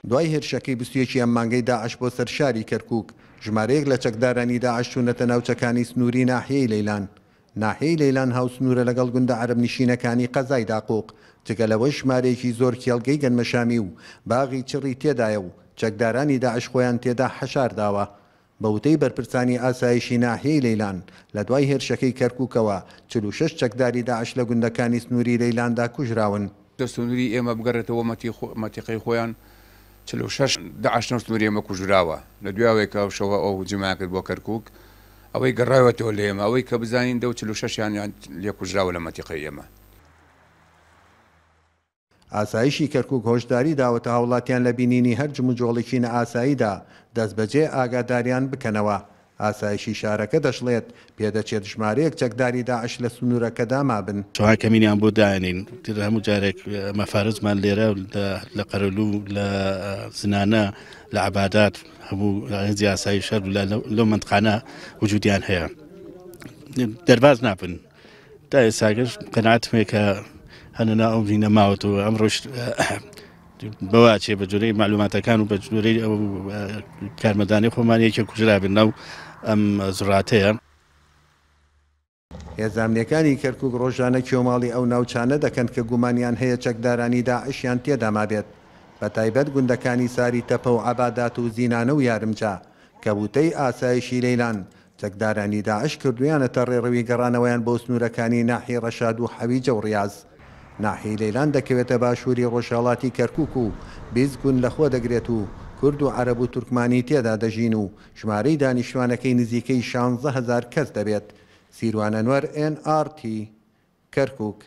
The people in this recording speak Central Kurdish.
دوای هێرشەکەی 21 ئەم مانگەی داعش بۆ سەر شاری کەرکووک ژمارەیەک لە چەکدارانی داعش چوونەتە ناوچەکانی سنووری ناحیەی لەیلان. ناحیەی لەیلان هاوسنوورە لەگەڵ گوندە عەرەب نشینەکانی قەزای داقووق جگە لەوەی ژمارەیەکی زۆر کێڵگەی گەنمەشامی و باغی چڕی تێدایە و چەکدارانی داعش خۆیان تێدا حەشار داوە. بەوتەی بەرپرسانی ئاسایشی ناحیەی لەیلان لە دوای هێرشەکەی کەرکووکەوە 46 چەکداری داعش لە گوندەکانی سنووری لەیلاندا کوژراون. سنووری ئێمە بگەڕێتەوە مەتیقەی خۆیان 46 داعش سنووری ئێمە کوژراوە لە دوایەوەی کە شەوە ئەو جمع کرد بۆ کەرکووک ئەوەی گەڕایەوەتەوە لە ئێمە ئەوەی کە بزانین 46یان لێ کوژراوە لە مەتیقەی ئێمە. ئاسایشی کەرکووک هۆشداری داوەتە هاوڵاتیان لە بینینی هەر جموجۆڵێکی نەئاساییدا دەست بەجێ ئاگاداریان بکەنەوە. ئاسایشی شارەکە دەشڵێت پێدەچێت ژمارەیەک چەکداری داعش لە سنوورەکەدا مابن. چوار کەمینیان بۆ داێنین هەموو جارێک مەفارزمان لێرە لە قەرەلوو لە زنانە لە عەبادات هەموو هێزی ئاسایی شەر لەو منتقانە وجودیان هەیە دەرباز نابن. تا ئێستاگەش قەناعەتمێ کە هەنەنا ئەو ڤینە ماوەتەوە ئەمڕۆژ بەواچێ بە جۆرەی معلوماتەکان و بە جۆرەی ئەو کارمەدانی خۆمان یەکێک کوژرابن ناو ئەم زوڕاتەیە. هێزانامنیەکانی کەرکووک ڕۆژانە کێوماڵی ئەو ناوچانە دەکەن کە گومانیان هەیە چەکدارانی داعشیان تێدا مابێت بە تایبەت گوندەکانی ساری تەپە و عەبادات و زینانە و یارمجا کە بوتەی ئاسایشی لەیلان چەکدارانی داعش کردویانەتە ڕێڕەوی گەڕانەوەیان بۆ سنوورەکانی ناحی ڕەشاد و حەویجە و ڕیاز. ناحی لەیلان دەکەوێتە باشووری ڕۆژهەڵاتی کەرکووک و 20 گوند لەخۆ دەگرێت و کورد و عەرەب و تورکمانی تێدا دەژین و ژمارەی دانیشتوانەکەی نزیکەی 16,000 کەس دەبێت. سیروان ئەنوەر NRT کەرکووک.